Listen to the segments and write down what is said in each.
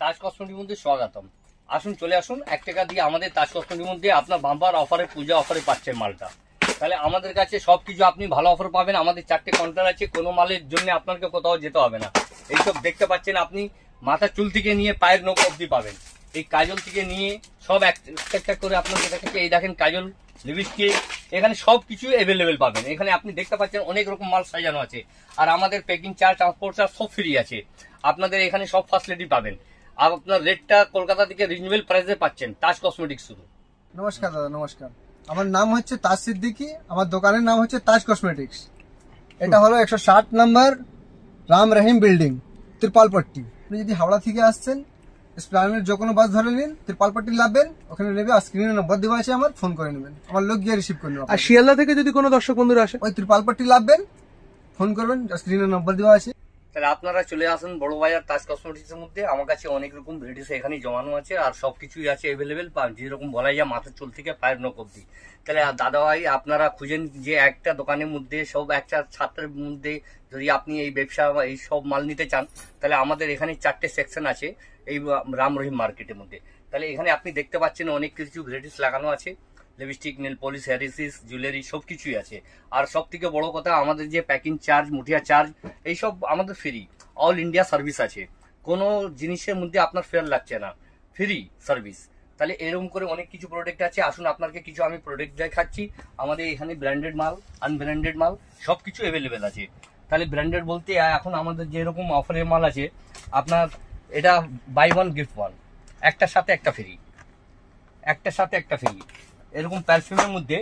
তাজ কসমেটিক্সের মধ্যে স্বাগতম। আসুন, চলে আসুন। 1 টাকা দিয়ে আমাদের তাজ কসমেটিক্সের মধ্যে আপনার বাম্পার অফারে, পূজা অফারে পাচ্ছেন মালটা। তাহলে আমাদের কাছে সবকিছু আপনি ভালো অফার পাবেন। আমাদের 4টে কাউন্টার আছে, কোনো মালের জন্য আপনাকে কোথাও যেতে হবে না। এইসব দেখতে পাচ্ছেন আপনি, মাথার চুল থেকে নিয়ে পায়ের নখ অবধি পাবেন। এই কাজল থেকে নিয়ে সব একটা করে আপনাকে দেখাচ্ছে। এই দেখেন কাজল, লিপস্টিক, এখানে সবকিছু অ্যাভেলেবেল পাবেন। এখানে আপনি দেখতে পাচ্ছেন অনেক রকম মাল সাজানো আছে। আর আমাদের প্যাকিং চার্জ, ট্রান্সপোর্ট চার্জ সব ফ্রি আছে। আপনাদের এখানে সব ফ্যাসিলিটি পাবেন। আর আপনার রেটটা কলকাতা থেকে রিজনেবল প্রাইসে পাচ্ছেন তাজ কসমেটিক্স শুধু। নমস্কার দাদা, নমস্কার। আমার নাম হচ্ছে তাজ সিদ্দিকী, আমার দোকানের নাম হচ্ছে তাজ কসমেটিক্স। এটা হলো 160 নম্বর রাম রহিম বিল্ডিং, ত্রিপালপট্টি। আপনি যদি হাওড়া থেকে আসছেন, স্প্লানেড যে কোনো বাস ধরে নিন, ত্রিপালপট্টি লাভবেন, ওখানে নেবে। আর স্ক্রিনে নম্বর দেওয়া আছে আমার, ফোন করে নেবেন, আমার লোক গিয়ে রিসিভ করে নেবে। আর শিয়ালদা থেকে যদি কোনো দর্শক বন্ধুরা আসে, ওই ত্রিপালপট্টি লাভবেন, ফোন করবেন, স্ক্রিনে নম্বর দেওয়া আছে। তাহলে আপনারা চলে আসুন বড় বাজার তাজ কসমেটিক্স এর মধ্যে। আমার কাছে অনেক রকম ভ্যারাইটিস এখানে জমানো আছে, আর সবকিছুই আছে অ্যাভেলেবেল। যেরকম বলা যায় মাথার চুল থেকে পায়ের নখ অব্দি। তাহলে দাদা ভাই, আপনারা খুঁজেন যে একটা দোকানের মধ্যে সব, একটা ছাত্রের মধ্যে যদি আপনি এই ব্যবসা, এই সব মাল নিতে চান, তাহলে আমাদের এখানে 4টে সেকশন আছে এই রাম রহিম মার্কেটের মধ্যে। তাহলে এখানে আপনি দেখতে পাচ্ছেন অনেক কিছু ভ্যারাইটিস লাগানো আছে। লিপস্টিক, নেল পলিশ, হেয়ারিসিস, জুয়েলারি সবকিছুই আছে। আর সব থেকে বড় কথা, আমাদের যে প্যাকিং চার্জ, মুঠিয়া চার্জ, এইসব আমাদের ফ্রি। অল ইন্ডিয়া সার্ভিস আছে, কোনো জিনিসের মধ্যে আপনার ফেয়ার লাগছে না, ফ্রি সার্ভিস। তাহলে এরকম করে অনেক কিছু প্রোডাক্ট আছে। আসুন, আপনাকে কিছু আমি প্রোডাক্ট দেখাচ্ছি। আমাদের এখানে ব্র্যান্ডেড মাল, আনব্র্যান্ডেড মাল সবকিছু অ্যাভেলেবেল আছে। তাহলে ব্র্যান্ডেড বলতে এখন আমাদের যেরকম অফারের মাল আছে, আপনার এটা বাই ওয়ান গিফট ওয়ান, একটার সাথে একটা ফ্রি, একটার সাথে একটা ফ্রি। এরকম পারফিউমের মধ্যে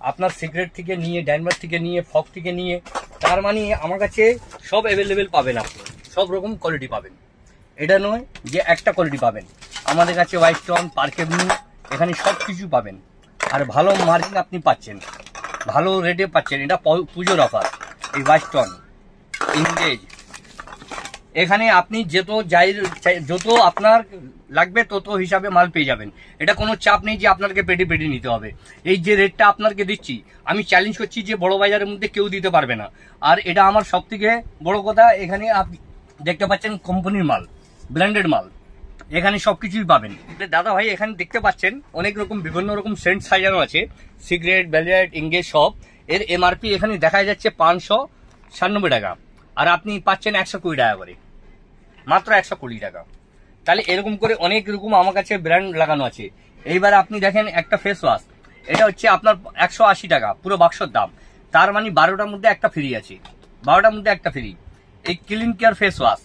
আপনার সিগারেট থেকে নিয়ে, ড্যানমার থেকে নিয়ে, ফগ থেকে নিয়ে, তার মানে আমার কাছে সব অ্যাভেলেবেল পাবেন। আপনি সব রকম কোয়ালিটি পাবেন। এটা নয় যে একটা কোয়ালিটি পাবেন। আমাদের কাছে হোয়াইট স্টোন, পার্কেবলু, এখানে সব কিছু পাবেন। আর ভালো মার্জিন আপনি পাচ্ছেন, ভালো রেটে পাচ্ছেন। এটা পুজোর অফার। এই হোয়াইট স্টোন, ইংরেজ, এখানে আপনি যত আপনার লাগবে তত হিসাবে মাল পেয়ে যাবেন। এটা কোনো চাপ নেই যে আপনাকে পেটে পেটে নিতে হবে। এই যে রেটটা আপনাকে দিচ্ছি, আমি চ্যালেঞ্জ করছি যে বড় বাজারের মধ্যে কেউ দিতে পারবে না। আর এটা আমার সব থেকে বড় কথা, এখানে আপনি দেখতে পাচ্ছেন কোম্পানির মাল, ব্র্যান্ডেড মাল, এখানে সবকিছুই পাবেন। দাদা ভাই, এখানে দেখতে পাচ্ছেন অনেক রকম বিভিন্ন রকম সেন্ট সাজানো আছে, সিগারেট, ভ্যালিয়েট, ইংরেজ সব। এর এমআরপি এখানে দেখা যাচ্ছে 596 টাকা, আর আপনি পাচ্ছেন 120 টাকা করে, মাত্র 120 টাকা। তাহলে এরকম করে অনেক রকম আমার কাছে ব্র্যান্ড লাগানো আছে। এইবার আপনি দেখেন একটা ফেস ওয়াশ, এটা হচ্ছে আপনার 180 টাকা, পুরো বাক্সর দাম। তার মানে 12টার মধ্যে একটা ফ্রি আছে, 12টার মধ্যে একটা ফ্রি। এই ক্লিন কেয়ার ফেস ওয়াশ,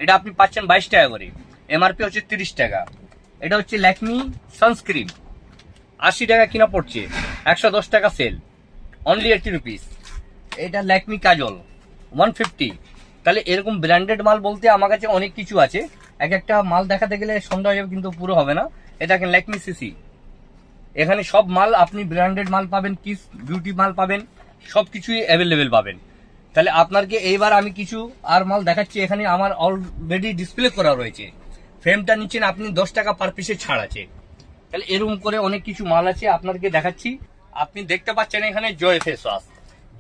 এটা আপনি পাচ্ছেন 22 টাকা করে, এমআরপি হচ্ছে 30 টাকা। এটা হচ্ছে ল্যাকমি সানস্ক্রিন, 80 টাকা কিনা পড়ছে, 110 টাকা সেল, অনলি 80 রুপিস। এটা ল্যাকমি কাজল, 150। তাহলে এরকম ব্র্যান্ডেড মাল বলতে আমার কাছে অনেক কিছু আছে। এক একটা মাল দেখাতে গেলে সন্ধ্যা হয়ে যাবে, কিন্তু পুরো হবে না। এটা দেখেন ল্যাকমি সিসি, এখানে সব মাল আপনি ব্র্যান্ডেড মাল পাবেন, কিস বিউটি মাল পাবেন, সবকিছুই অ্যাভেলেবেল পাবেন। তাহলে আপনাকে এইবার আমি কিছু আর মাল দেখাচ্ছি। এখানে আমার অলরেডি ডিসপ্লে করা রয়েছে, ফ্রেমটা নিচ্ছেন আপনি 10 টাকা পার পিসে ছাড় আছে। তাহলে এরকম করে অনেক কিছু মাল আছে, আপনাকে দেখাচ্ছি। আপনি দেখতে পাচ্ছেন এখানে জয় ফেস ওয়াশ,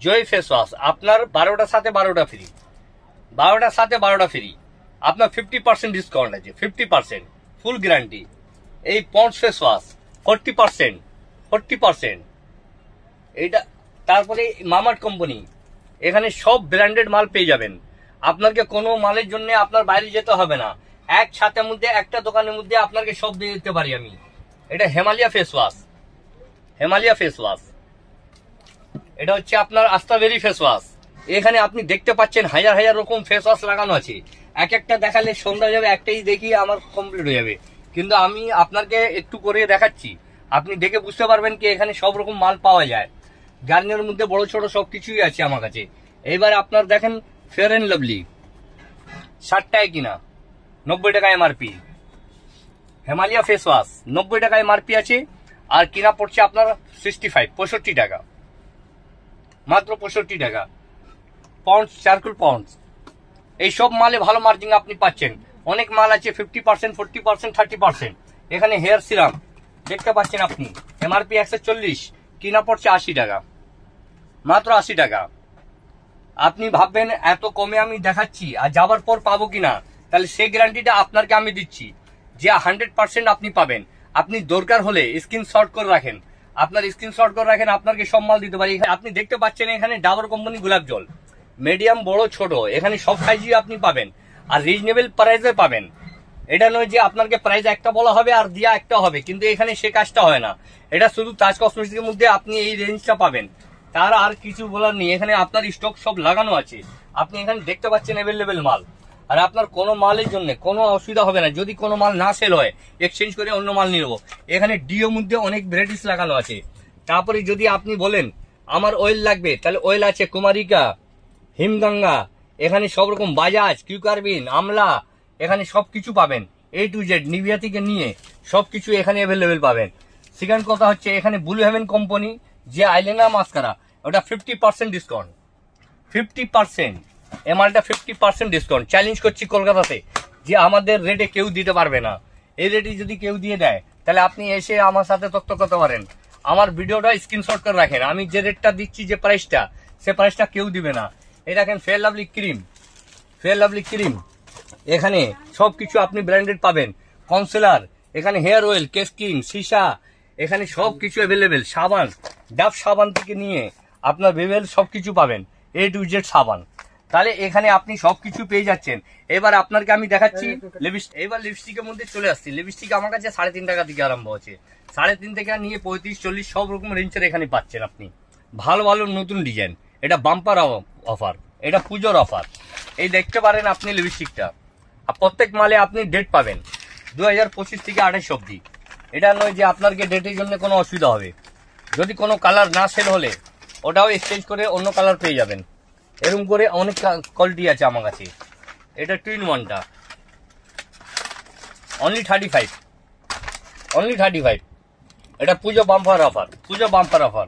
জয় ফেস ওয়াশ আপনার 12টার সাথে 12টা ফ্রি, 12টার সাথে 12টা ফ্রি। আপনার 50% ডিসকাউন্ট আছে, 50% ফুল গ্যারান্টি। এই পন্ডস ফেস ওয়াশ 40%। এইটা তারপরে মামার্থ কোম্পানি, এখানে সব ব্র্যান্ডেড মাল পেয়ে যাবেন। আপনাকে কোনো মালের জন্য আপনার বাইরে যেতে হবে না। এক ছাতের মধ্যে, একটা দোকানের মধ্যে আপনাকে সব দিয়ে দিতে পারি আমি। এটা Himalaya face wash, Himalaya face wash. এটা হচ্ছে আপনার আস্তাবেরি ফেস ওয়াশ। এখানে আপনি দেখতে পাচ্ছেন হাজার হাজার রকম ফেস ওয়াশ লাগানো আছে। এক একটা দেখালে সন্ধ্যা যাবে, একটাই দেখি আমার কমপ্লিট হয়ে যাবে। কিন্তু আমি আপনাকে একটু করে দেখাচ্ছি, আপনি দেখে বুঝতে পারবেন কি এখানে সব রকম মাল পাওয়া যায়। গার্নিয়ার মধ্যে বড় ছোট সবকিছুই আছে আমার কাছে। এইবার আপনার দেখেন ফেয়ার অ্যান্ড লাভলি, 60 টাকায় কিনা, 90 টাকা এমআরপি। হিমালয়া ফেস ওয়াশ 90 টাকা এমআরপি আছে, আর কিনা পড়ছে আপনার 65 টাকা, মাত্র 65 টাকা। পন্ডস, চারকোল পন্ডস, এইসব মালে ভালো মার্জিন আপনি পাচ্ছেন। অনেক মাল আছে 50%, 40%, 30%। এখানে হেয়ার সিরাম দেখতে পাচ্ছেন আপনি, এমআরপি 140, কিনা পড়ছে 80 টাকা, মাত্র 80 টাকা। আপনি ভাববেন এত কমে আমি দেখাচ্ছি আর যাবার পর পাবো কিনা, তাহলে সেই গ্যারান্টিটা আপনাকে আমি দিচ্ছি। যে 100% আপনি পাবেন। আপনি দরকার হলে স্ক্রিনশট করে রাখেন, আপনাকে সব মাল দিতে পারি। আপনি দেখতে পাচ্ছেন এখানে ডাবর কোম্পানি গোলাপ জল, মিডিয়াম, বড়, ছোট, এখানে সব সাইজই আপনি পাবেন আর রিজনেবল প্রাইসে পাবেন। এটা নয় যে আপনাকে প্রাইস একটা বলা হবে আর দিয়া একটা হবে, কিন্তু এখানে সে কাজটা হয় না। এটা শুধু তাজ কসমেটিক্সের মধ্যে আপনি এই রেঞ্জটা পাবেন, তার আর কিছু বলার নেই। এখানে আপনার স্টক সব লাগানো আছে, আপনি এখানে দেখতে পাচ্ছেন অ্যাভেলেবেল মাল। আর আপনার কোনো মালের জন্য কোনো অসুবিধা হবে না। যদি কোনো মাল না সেল হয়, এক্সচেঞ্জ করে অন্য মাল নিয়ে নেবো। এখানে ডিও মধ্যে অনেক ভ্যারাইটিস লাগানো আছে। তারপরে যদি আপনি বলেন আমার অয়েল লাগবে, তাহলে অয়েল আছে কুমারিকা, হিমগঙ্গা, এখানে সব রকম বাজাজ, কিউকারবিন, আমলা, এখানে সবকিছু পাবেন। A to Z, নিভিয়া থেকে নিয়ে সবকিছু এখানে অ্যাভেলেবেল পাবেন। সেকেন্ড কথা হচ্ছে এখানে ব্লু হেভেন কোম্পানি যে আইলাইনার মাস্কারা, ওটা 50% ডিসকাউন্ট, 50%। এ মালটা 50% ডিসকাউন্ট। চ্যালেঞ্জ করছি কলকাতাতে যে আমাদের রেটে কেউ দিতে পারবে না। এই রেটে যদি কেউ দিয়ে দেয়, তাহলে আপনি এসে আমার সাথে তথ্য করতে পারেন। আমার ভিডিওটা স্ক্রিনশট করে রাখেন, আমি যে রেটটা দিচ্ছি, যে প্রাইসটা, সে প্রাইসটা কেউ দিবে না। এই দেখেন ফেয়ার লাভলি ক্রিম, এখানে সবকিছু আপনি ব্র্যান্ডেড পাবেন। কনসিলার, এখানে হেয়ার অয়েল, কেসকিং, সীসা, এখানে সবকিছু অ্যাভেলেবেল। সাবান, ডাব সাবান থেকে নিয়ে আপনার বেবেল সবকিছু পাবেন, A to Z সাবান। তাহলে এখানে আপনি সবকিছু পেয়ে যাচ্ছেন। এবার আপনাকে আমি দেখাচ্ছি এবার লিপস্টিকের মধ্যে চলে আসছি। লিপস্টিক আমার কাছে 3.5 টাকা থেকে আরম্ভ হচ্ছে, 3.5 থেকে নিয়ে 35, 40 সব রকম রেঞ্জের এখানে পাচ্ছেন আপনি। ভালো ভালো নতুন ডিজাইন, এটা বাম্পার অফার, এটা পুজোর অফার। এই দেখতে পারেন আপনি লিপস্টিকটা। আর প্রত্যেক মালে আপনি ডেট পাবেন 2025 থেকে 28 অব্দি। এটা নয় যে আপনার ডেটের জন্য কোনো অসুবিধা হবে। যদি কোনো কালার না সেল হলে ওটাও এক্সচেঞ্জ করে অন্য কালার পেয়ে যাবেন। এরকম করে অনেক কোয়ালিটি আছে আমার কাছে। এটা 2-in-1টা অনলি 35। এটা পুজো বাম্পার অফার।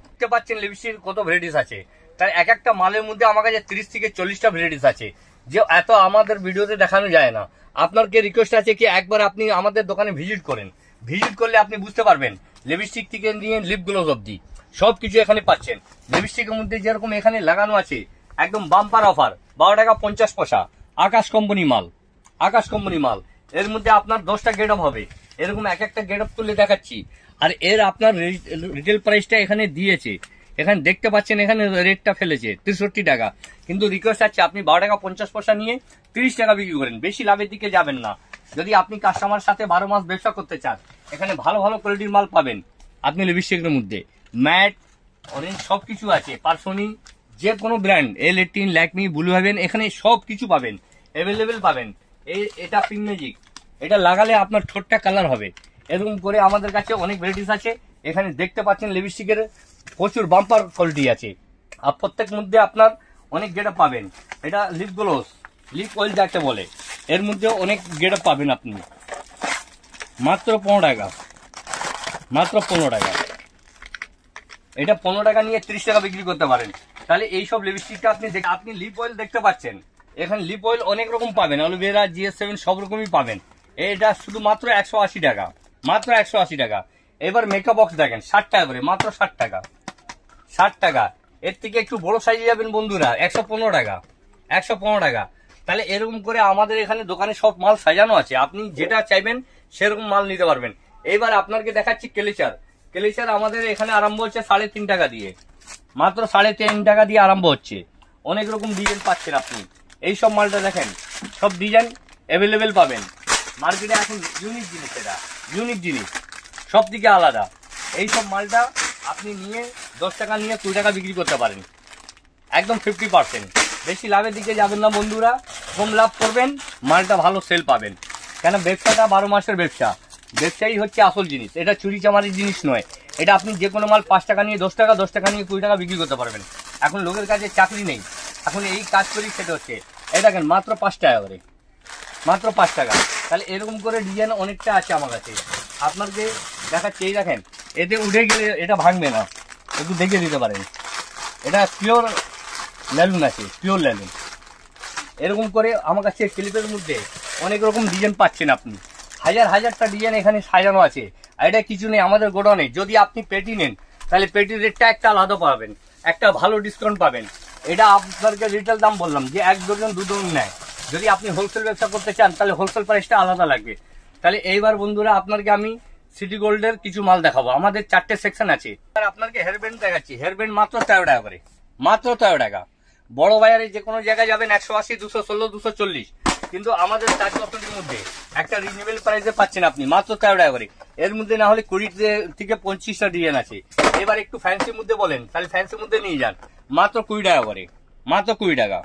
দেখতে পাচ্ছেন লিপস্টিক কত ভ্যারাইটিস আছে। তার এক একটা মালের মধ্যে আমার কাছে 30 থেকে 40টা ভ্যারাইটিস আছে, যে এত আমাদের ভিডিওতে দেখানো যায় না। আপনাকে রিকোয়েস্ট আছে কি একবার আপনি আমাদের দোকানে ভিজিট করেন। ভিজিট করলে আপনি বুঝতে পারবেন। লিপস্টিক থেকে নিয়ে লিপ গ্লোজ অব্দি সবকিছু এখানে পাচ্ছেন। লিপস্টিকের মধ্যে যেরকম এখানে লাগানো আছে একদম বাম্পার অফার, 12 টাকা 50 পয়সা। আকাশ কোম্পানি মাল। এর মধ্যে আপনার 10টা গেট আপ হবে, এরকম এক একটা গেট আপ তুলে দেখাচ্ছি। আর এর আপনার রিটেল প্রাইসটা এখানে দিয়েছে, এখানে দেখতে পাচ্ছেন, এখানে রেটটা ফেলেছে 63 টাকা। কিন্তু রিকোয়েস্ট আছে আপনি 12 টাকা 50 পয়সা নিয়ে 30 টাকা বিক্রি করেন, বেশি লাভের দিকে যাবেন না। যদি আপনি কাস্টমার সাথে 12 মাস ব্যবসা করতে চান, এখানে ভালো ভালো কোয়ালিটির মাল পাবেন আপনি। লিপস্টিকের মধ্যে ম্যাট, অরেঞ্জ সবকিছু আছে। পারসোনি, যে কোনো brand, L18, Lakme, blue haven, এখানে সবকিছু পাবেন, অ্যাভেলেবেল পাবেন। এটা পিঙ্ক ম্যাজিক, এটা লাগালে আপনার ঠোঁটটা কালার হবে। এরকম করে আমাদের কাছে অনেক ভ্যারাইটিস আছে। এখানে দেখতে পাচ্ছেন লিপস্টিকের প্রচুর বাম্পার কোয়ালিটি আছে। আর প্রত্যেক মধ্যে আপনার অনেক গেটআপ পাবেন। এটা লিপ গ্লোস, লিপ অয়েল যাকে বলে, এর মধ্যে অনেক গেটআপ পাবেন আপনি। মাত্র 15 টাকা। এটা 15 টাকা নিয়ে 30 টাকা বিক্রি করতে পারেন। তাহলে এইসব লিপস্টিকটা আপনি লিপ অয়েল দেখতে পাচ্ছেন। এখানে লিপ অয়েল অনেক রকম পাবেন, অ্যালোভেরা, GS7 সব রকমই পাবেন। এটা শুধু মাত্র 180 টাকা। এবার মেকআপ বক্স দেখেন 60 টাকা করে, মাত্র 60 টাকা। এর থেকে একটু বড় সাইজে যাবেন বন্ধুরা, 115 টাকা। তাহলে এরকম করে আমাদের এখানে দোকানে সব মাল সাজানো আছে, আপনি যেটা চাইবেন সেরকম মাল নিতে পারবেন। এবার আপনাকে দেখাচ্ছি ক্লেচার আমাদের এখানে আরম্ভ হচ্ছে 3.5 টাকা দিয়ে, মাত্র 3.5 টাকা দিয়ে আরম্ভ হচ্ছে। অনেক রকম ডিজাইন পাচ্ছেন আপনি। এই সব মালটা দেখেন, সব ডিজাইন অ্যাভেলেবেল পাবেন মার্কেটে। এখন ইউনিক জিনিস সব দিকে আলাদা। এই সব মালটা আপনি নিয়ে 10 টাকা নিয়ে 2 টাকা বিক্রি করতে পারেন, একদম 50%। বেশি লাভের দিকে যাবেন না বন্ধুরা, কম লাভ করবেন, মালটা ভালো সেল পাবেন। কেন ব্যবসাটা 12 মাসের ব্যবসায়ী হচ্ছে আসল জিনিস, এটা চুরি চামারির জিনিস নয়। এটা আপনি যে কোনো মাল 5 টাকা নিয়ে 10 টাকা, 10 টাকা নিয়ে 20 টাকা বিক্রি করতে পারবেন। এখন লোকের কাছে চাকরি নেই, এখন এই কাজ করি সেটা হচ্ছে। এই দেখেন মাত্র 5 টাকা করে, মাত্র 5 টাকা। তাহলে এরকম করে ডিজাইন অনেকটা আছে আমার কাছে, আপনাকে দেখাচ্ছি। এই দেখেন, এতে উঠে গেলে এটা ভাঙবে না, একটু দেখে দিতে পারেন। এটা পিওর ল্যালুন আছে, এরকম করে আমার কাছে ক্লিপের মধ্যে অনেক রকম ডিজাইন পাচ্ছেন আপনি। হাজারটা ডিজাইন এখানে সাজানো আছে। আর এটা কিছু নেই আমাদের গোডাউনে। যদি আপনি পেটি নেন, তাহলে পেটির রেটটা একটা আলাদা পাবেন, একটা ভালো ডিসকাউন্ট পাবেন। এটা আপনাকে রিটেল দাম বললাম যে 1 ডজন 2 ডজন নেয়। যদি আপনি হোলসেল ব্যবসা করতে চান, তাহলে হোলসেল প্রাইসটা আলাদা লাগবে। তাহলে এইবার বন্ধুরা আপনাকে আমি সিটি গোল্ডের কিছু মাল দেখাবো। আমাদের 4টে সেকশন আছে। আর আপনাকে হেয়ারব্যান্ড দেখাচ্ছি। হেয়ারব্যান্ড মাত্র 13 টাকা করে, মাত্র 13 টাকা। বড় বাজারে যে কোনো জায়গায় যাবেন 180, 216, 240, কিন্তু আমাদের তাজ কসমেটিক্সের মধ্যে একটা রিজনেবল প্রাইসে পাচ্ছেন আপনি মাত্র 13 টাকা করে। এর মধ্যে না হলে 20 থেকে 25টা ডিজাইন আছে। এবার একটু ফ্যান্সির মধ্যে বলেন, তাহলে ফ্যান্সির মধ্যে নিয়ে যান, মাত্র 20 টাকা করে, মাত্র 20 টাকা।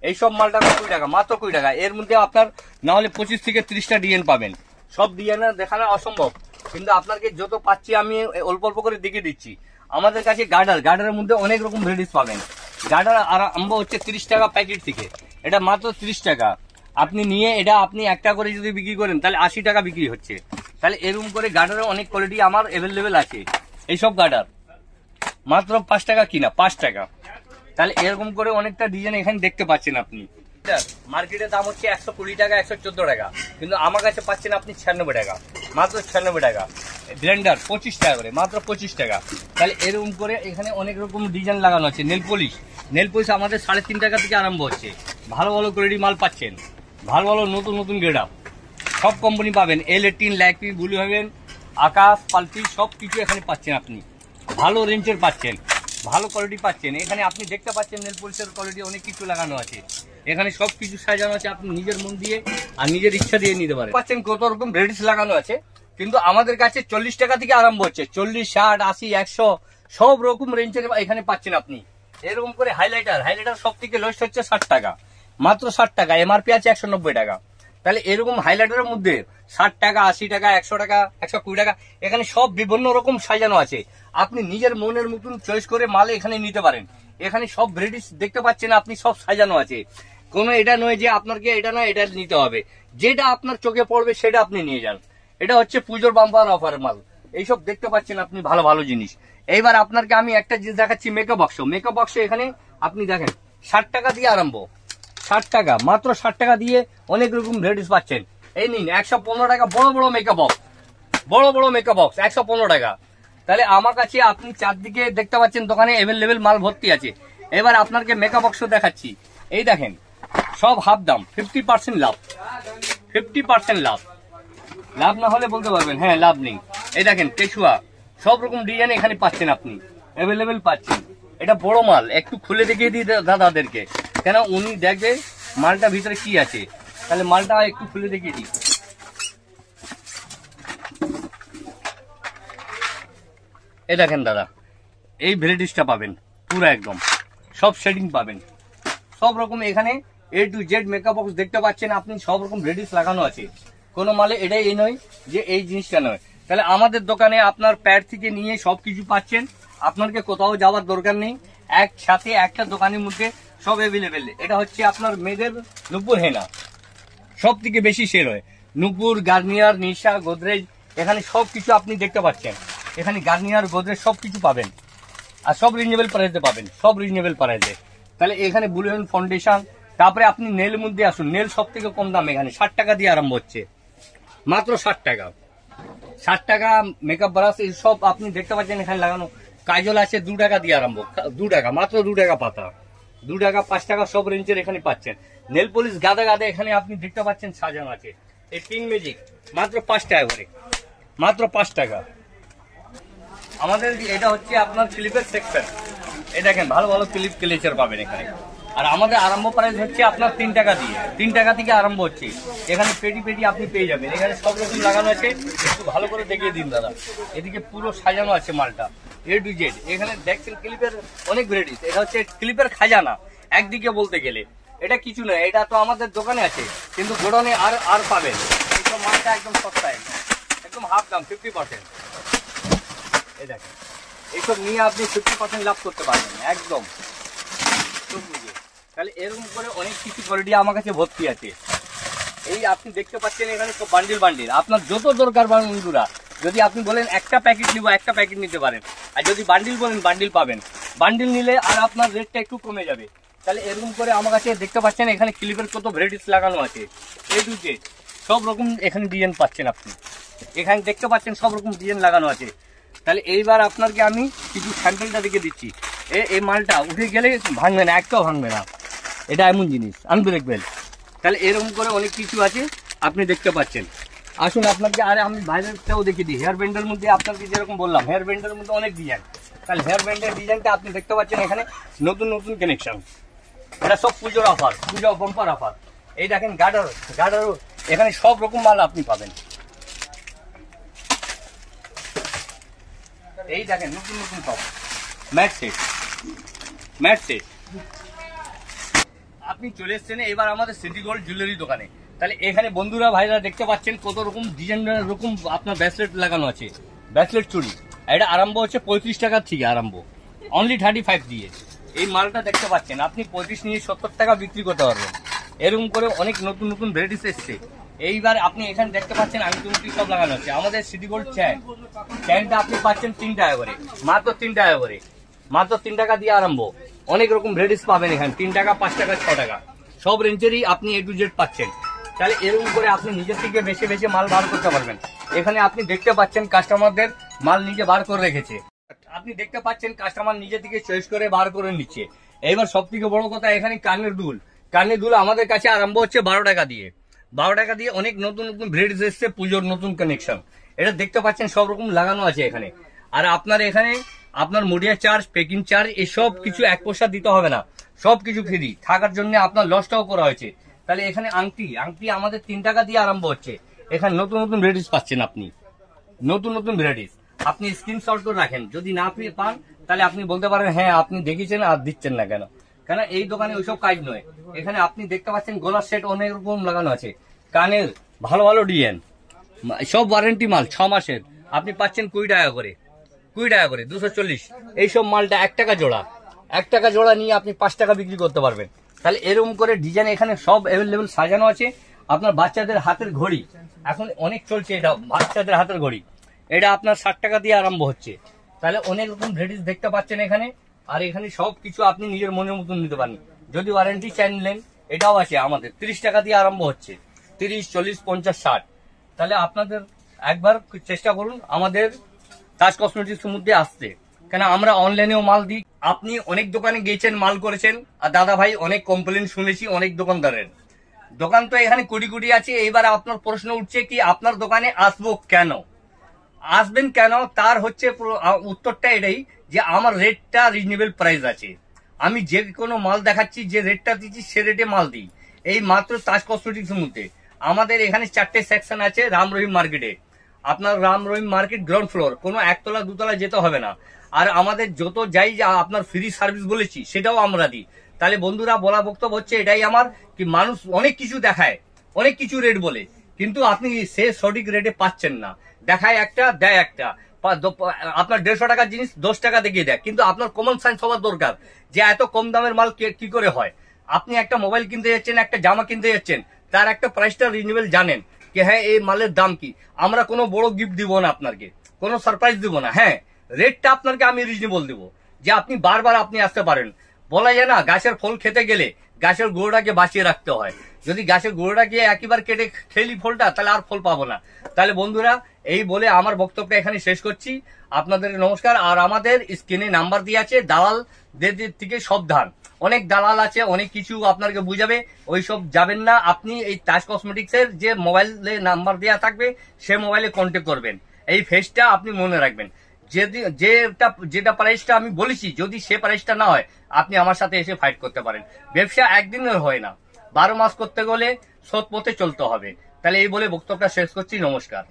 এইসব মালটা 20 টাকা, মাত্র 20 টাকা। এর মধ্যে আপনার না হলে 25 থেকে 30টা ডিজাইন পাবেন। সব ডিজাইন দেখানো অসম্ভব, কিন্তু আপনাকে যত পাচ্ছি আমি অল্প অল্প করে দেখিয়ে দিচ্ছি। আমাদের কাছে গার্ডারের মধ্যে অনেক রকম ভ্যারাইটিস পাবেন। গার্ডার আরম্ভ হচ্ছে 30 টাকা প্যাকেট থেকে, এটা মাত্র 30 টাকা। আপনি নিয়ে এটা আপনি একটা করে যদি বিক্রি করেন তাহলে 80 টাকা বিক্রি হচ্ছে। তাহলে এরকম করে গার্ডারের অনেক কোয়ালিটি আমার অ্যাভেলেবেল আছে। এইসব গার্ডার মাত্র 5 টাকা কিনা, 5 টাকা। তাহলে এরকম করে অনেকটা ডিজাইন এখানে দেখতে পাচ্ছেন আপনি। মার্কেটের দাম হচ্ছে 120 টাকা, 114 টাকা, কিন্তু আমার কাছে পাচ্ছেন আপনি 96 টাকা, মাত্র 96 টাকা। ব্লেন্ডার 25 টাকা করে, মাত্র 25 টাকা। তাহলে এরকম করে এখানে অনেক রকম ডিজাইন লাগানো আছে। নেল পলিশ আমাদের 3.5 টাকা থেকে আরম্ভ হচ্ছে। ভালো ভালো কোয়ালিটি মাল পাচ্ছেন, ভালো ভালো নতুন নতুন গেট আপ সব কোম্পানি পাবেন। L18, ল্যাকমি, ব্লু হেভেন, আকাশ, পালকি সব কিছু এখানে পাচ্ছেন আপনি। ভালো রেঞ্জের পাচ্ছেন, ভালো কোয়ালিটি পাচ্ছেন। এখানে আপনি দেখতে পাচ্ছেন নেল পলিশের কোয়ালিটি অনেক কিছু লাগানো আছে। এখানে সব কিছু সাজানো আছে, আপনি নিজের মন দিয়ে আর নিজের ইচ্ছা দিয়ে নিতে পারেন। পাচ্ছেন কত রকম ভ্যারাইটিস লাগানো আছে, কিন্তু আমাদের কাছে 40 টাকা থেকে আরম্ভ হচ্ছে। 40, 60, 80, 100 সব রকম রেঞ্জের এখানে পাচ্ছেন আপনি। এরকম করে হাইলাইটার সব থেকে লোয়েস্ট হচ্ছে 60 টাকা, মাত্র 60 টাকা। এমআরপি আছে 190 টাকা। তাহলে এরকম হাইলাইটারের মধ্যে 60 টাকা, 80 টাকা, 100 টাকা, 120 টাকা, এখানে সব বিভিন্ন রকম সাজানো আছে। আপনি নিজের মনের মতন চয়েস করে মাল এখানে নিতে পারেন। এখানে সব ভ্যারাইটিস দেখতে পাচ্ছেন আপনি, সব সাজানো আছে। কোনো এটা নয় যে আপনাকে এটা না এটা নিতে হবে, যেটা আপনার চোখে পড়বে সেটা আপনি নিয়ে যান। এটা হচ্ছে পুজোর বাম্পার অফার মাল। এইসব দেখতে পাচ্ছেন আপনি, ভালো ভালো জিনিস। এইবার আপনাকে আমি একটা জিনিস দেখাচ্ছি, মেকআপ বক্স। এখানে আপনি দেখেন 60 টাকা দিয়ে আরম্ভ, 60 টাকা, মাত্র 60 টাকা দিয়ে অনেক রকম ভ্যারাইটিস পাচ্ছেন। এই নিন 115 টাকা বড় বড় মেকআপ বক্স 115 টাকা। তাহলে আমার কাছে আপনি চারদিকে দেখতে পাচ্ছেন দোকানে অ্যাভেলেবেল মাল ভর্তি আছে। এবার আপনাকে মেকআপ বক্স দেখাচ্ছি। এই দেখেন সব হাফ দাম, 50% লাভ, 50% লাভ না হলে বলতে পারবেন হ্যাঁ লাভ নেই। এই দেখেন কেচুয়া সব রকম ডিজাইন এখানে পাচ্ছেন আপনি, অ্যাভেলেবেল পাচ্ছেন। এটা বড় মাল, একটু খুলে দেখিয়ে দিই দাদাদেরকে, কেন উনি দেখবে মালটা ভিতরে কি আছে। তাহলে মালটা একটু খুলে দেখিয়ে দিই। এই দেখেন দাদা, এই ভ্যারাইটিসটা পাবেন পুরো একদম, সব শেডিং পাবেন, সব রকম এখানে A to Z makeup box দেখতে পাচ্ছেন আপনি। সব রকম ভ্যারাইটিস লাগানো আছে। কোনো মালে এটাই এই নয় যে এই জিনিসটা নয়। তাহলে আমাদের দোকানে আপনার প্যাড থেকে নিয়ে সবকিছু পাচ্ছেন, আপনাকে কোথাও যাওয়ার দরকার নেই। একসাথে একটা দোকানের মধ্যে সব অ্যাভেলেবেল। এটা হচ্ছে আপনার মেয়েদের নুপুর হেনা, সব থেকে বেশি সেল হয়। নুপুর, গার্নিয়ার, নিশা, গোদরেজ, এখানে সব কিছু আপনি দেখতে পাচ্ছেন। এখানে গার্নিয়ার, গোদরেজ সব কিছু পাবেন, আর সব রিজনেবল প্রাইসে পাবেন, সব রিজনেবল প্রাইসে। তাহলে এখানে ব্লু হেভেন ফাউন্ডেশন, তারপরে আপনি নেল মধ্যে আসুন। নেল সব থেকে কম দাম, এখানে 60 টাকা দিয়ে আরম্ভ হচ্ছে, মাত্র 60 টাকা। 60 টাকা মেকআপ ব্রাশ সব আপনি দেখতে পাচ্ছেন এখানে লাগানো। কাজল আছে 2 টাকা দিয়ে আরম্ভ, 2 টাকা, মাত্র 2 টাকা পাতা, 2 টাকা, 5 টাকা সব রেঞ্জের এখানে পাচ্ছেন। নেল পলিশ গাদা এখানে আপনি দেখতে পাচ্ছেন সাজানো আছে। এই পিঙ্ক ম্যাজিক মাত্র 5 টাকা করে, মাত্র 5 টাকা। আমাদের এটা হচ্ছে আপনার ক্লিপের সেকশন। এই দেখেন ভালো ভালো ক্লিপ ক্লেচার পাবেন এখানে। আর আমাদের আরম্ভ প্রাইস হচ্ছে আপনার 3 টাকা দিয়ে, 3 টাকা থেকে আরম্ভ হচ্ছে। এখানে পেটি আপনি পেয়ে যাবেন। এখানে সব রকম লাগানো আছে, একটু ভালো করে দেখিয়ে দিন দাদা। এদিকে পুরো সাজানো আছে মালটা A to Z। এখানে দেখছেন ক্লিপের অনেক ভ্যারাইটিস। এটা হচ্ছে ক্লিপের খাজানা একদিকে বলতে গেলে। এটা কিছু নয়, এটা তো আমাদের দোকানে আছে, কিন্তু গোডাউনে আর পাবেন। এইসব মালটা একদম সস্তায়, একদম হাফ দাম, 50%। এই দেখেন এইসব নিয়ে আপনি 50% লাভ করতে পারবেন একদম। তাহলে এরকম করে অনেক কিছু কোয়ালিটি আমার কাছে ভর্তি আছে। এই আপনি দেখতে পাচ্ছেন এখানে সব বান্ডিল। আপনার যত দরকার বন্ধুরা, যদি আপনি বলেন একটা প্যাকেট নিব, একটা প্যাকেট নিতে পারেন। আর যদি বান্ডিল বলেন, বান্ডিল পাবেন। বান্ডিল নিলে আর আপনার রেটটা একটু কমে যাবে। তাহলে এরকম করে আমার কাছে দেখতে পাচ্ছেন এখানে ক্লিপের কত ভ্যারাইটিস লাগানো আছে। A to Z সব রকম এখানে ডিজাইন পাচ্ছেন আপনি। এখানে দেখতে পাচ্ছেন সব রকম ডিজাইন লাগানো আছে। তাহলে এইবার আপনাকে আমি কিছু স্যাম্পলটা দেখে দিচ্ছি। এই মালটা উঠে গেলে ভাঙবে না, একটাও ভাঙবে না। এটা এমন জিনিস আনব্রেকেবল। তাহলে এরকম করে অনেক কিছু আছে আপনি দেখতে পাচ্ছেন। আসুন আপনাকে, আরে আমি বাইরেটাও দেখিয়ে দিই। হেয়ার ব্যান্ডের মধ্যে আপনাকে যেরকম বললাম, হেয়ার ব্যান্ডের মধ্যে অনেক ডিজাইন। তাহলে হেয়ার ব্যান্ডের ডিজাইনটা আপনি দেখতে পাচ্ছেন এখানে নতুন নতুন কানেকশন। এটা সব পুজোর অফার, পুজো বাম্পার অফার। এই দেখেন গার্ডার, এখানে সব রকম মাল আপনি পাবেন। এই দেখেন নতুন নতুন সব ম্যাট সেট। আপনি চলে এসছেন এবার আমাদের সিটি গোল্ড জুয়েলারি দোকানে। তাহলে এখানে বন্ধুরা ভাইরা দেখতে পাচ্ছেন কত রকম ডিজাইনের রকম আপনার ব্রেসলেট লাগানো আছে। ব্রেসলেট চুড়ি এটা আরম্ভ হচ্ছে 35 টাকা থেকে আরম্ভ, অনলি 35 দিয়ে। এই মালটা দেখতে পাচ্ছেন আপনি 35 নিয়ে 70 টাকা বিক্রি করতে পারবেন। এরকম করে অনেক নতুন নতুন ভ্যারাইটিস এসছে। এইবার আপনি এখানে দেখতে পাচ্ছেন আংটি সব লাগানো আছে। আমাদের সিটি গোল্ড চেনটা আপনি পাচ্ছেন 3 টাকা করে, মাত্র 3 টাকা করে, মাত্র 3 টাকা দিয়ে আরম্ভ। অনেক রকম ভ্যারাইটিস পাবেন এখানে, 3 টাকা, 5 টাকা, 6 টাকা, সব রেঞ্জেরই আপনি A to Z পাচ্ছেন। তাহলে এরকম করে আপনি নিজের থেকে বেশি বেশি মাল বার করতে পারবেন। এখানে আপনি দেখতে পাচ্ছেন কাস্টমারদের মাল নিজে বার করে রেখেছে। আপনি দেখতে পাচ্ছেন কাস্টমার নিজে থেকে চয়েস করে বার করে নিচ্ছে। এইবার সব থেকে বড় কথা, এখানে কানের দুল আমাদের কাছে আরম্ভ হচ্ছে 12 টাকা দিয়ে। 12 টাকা দিয়ে অনেক নতুন নতুন ভ্যারাইটিস এসছে, পুজোর নতুন কানেকশন। এটা দেখতে পাচ্ছেন সব রকম লাগানো আছে এখানে। আর আপনার এখানে আপনার মিডিয়া চার্জ, পেকিং চার্জ এসব কিছু 1 পয়সা দিতে হবে না, সবকিছু ফ্রি। থাকার জন্য আপনার লসটাও করা হয়েছে। তাহলে এখানে আংটি আমাদের 3 টাকা দিয়ে আরম্ভ হচ্ছে। এখানে নতুন নতুন ভ্যারাইটিস পাচ্ছেন আপনি, নতুন নতুন ভ্যারাইটিস। আপনি স্ক্রিনশট করে রাখেন, যদি না পান তাহলে আপনি বলতে পারেন হ্যাঁ আপনি দেখেছেন আর দিচ্ছেন না কেন। কেন এই দোকানে ওইসব কাজ নয়। এখানে আপনি দেখতে পাচ্ছেন গলার সেট অনেক রকম লাগানো আছে, কানের ভালো ভালো ডিজাইন, সব ওয়ারেন্টি মাল 6 মাসের। আপনি পাচ্ছেন 20 টাকা করে, 240। এইসব মালটা 1 টাকা জোড়া, 1 টাকা জোড়া নিয়ে আপনি 5 টাকা বিক্রি করতে পারবেন। তাহলে এরকম করে ডিজাইন এখানে সব অ্যাভেলেবেল সাজানো আছে। আপনার বাচ্চাদের হাতের ঘড়ি এখন অনেক চলছে, এটা বাচ্চাদের হাতের ঘড়ি, এটা আপনার 60 টাকা দিয়ে আরম্ভ হচ্ছে। তাহলে অনেক রকম ভ্যারাইটিস দেখতে পাচ্ছেন এখানে। আর এখানে সব কিছু আপনি নিজের মনের মতন নিতে পারেন। যদি ওয়ারেন্টি চাই নিলেন এটাও আছে আমাদের, 30 টাকা দিয়ে আরম্ভ হচ্ছে, 30, 40, 50, 60। তাহলে আপনাদের একবার চেষ্টা করুন আমাদের তাজ কসমেটিক্স এর মধ্যে আসতে, কেন আমরা অনলাইনেও মাল দিই। আপনি অনেক দোকানে গিয়েছেন, মাল করেছেন, আর দাদা ভাই অনেক কমপ্লেন শুনেছি অনেক দোকানদারের। দোকান তো এখানে কোটি কোটি আছে। এবার আপনার প্রশ্ন উঠছে কি আপনার দোকানে আসবো কেন, আসবেন কেন? তার হচ্ছে উত্তরটা এটাই যে আমার রেটটা রিজনেবল প্রাইস আছে। আমি যে কোনো মাল দেখাচ্ছি, যে রেটটা দিচ্ছি সে রেটে মাল দিই। এই মাত্র তাজ কসমেটিক্স এর মধ্যে আমাদের এখানে 4টে সেকশন আছে রাম রহিম মার্কেটে। আপনার Ram Rahim market ground floor, কোনো 1 তলা 2 তলা যেতে হবে না। আর আমাদের যত যাই যা আপনার ফ্রি সার্ভিস বলেছি সেটাও আমরা দিই। তাহলে বন্ধুরা বলা বক্তব্য হচ্ছে এটাই আমার, কি মানুষ অনেক কিছু দেখায়, অনেক কিছু রেট বলে, কিন্তু আপনি সে সঠিক রেটে পাচ্ছেন না। দেখায় একটা, দেয় একটা। আপনার 150 টাকার জিনিস 10 টাকা দেখিয়ে দেয়, কিন্তু আপনার কমন সেন্স হওয়ার দরকার যে এত কম দামের মাল কি করে হয়। আপনি একটা মোবাইল কিনতে যাচ্ছেন, একটা জামা কিনতে যাচ্ছেন, তার একটা প্রাইসটা রিজনেবল জানেন কি হ্যাঁ এই মালের দাম কি। আমরা কোনো বড় গিফট দিব না আপনাকে, কোনো সারপ্রাইজ দিব না। হ্যাঁ রেটটা আপনাকে আমি রিজনেবল দিব, যে আপনি বারবার আপনি আসতে পারেন। বলা যায় না গাছের ফল খেতে গেলে গাছের গোড়াটাকে বাঁচিয়ে রাখতে হয়। যদি গাছের গোড়াটাকে একবার কেটে খেলি ফলটা, তাহলে আর ফল পাবো না। তাহলে বন্ধুরা এই বলে আমার বক্তব্যটা এখানে শেষ করছি। আপনাদের নমস্কার। আর আমাদের স্ক্রিনে নাম্বার দিয়ে আছে, দালালদের থেকে সাবধান। অনেক দালাল আছে, অনেক কিছু আপনাকে বুঝাবে, ওইসব যাবেন না। আপনি এই তাজ কসমেটিক্স এর যে মোবাইলে নাম্বার দেওয়া থাকবে সে মোবাইলে কন্ট্যাক্ট করবেন। এই ফেসটা আপনি মনে রাখবেন, যেটা প্রাইসটা আমি বলেছি, যদি সে প্রাইসটা না হয় আপনি আমার সাথে এসে ফাইট করতে পারেন। ব্যবসা একদিনের হয় না, 12 মাস করতে গেলে সৎ পথে চলতে হবে। তাহলে এই বলে বক্তব্যটা শেষ করছি। নমস্কার।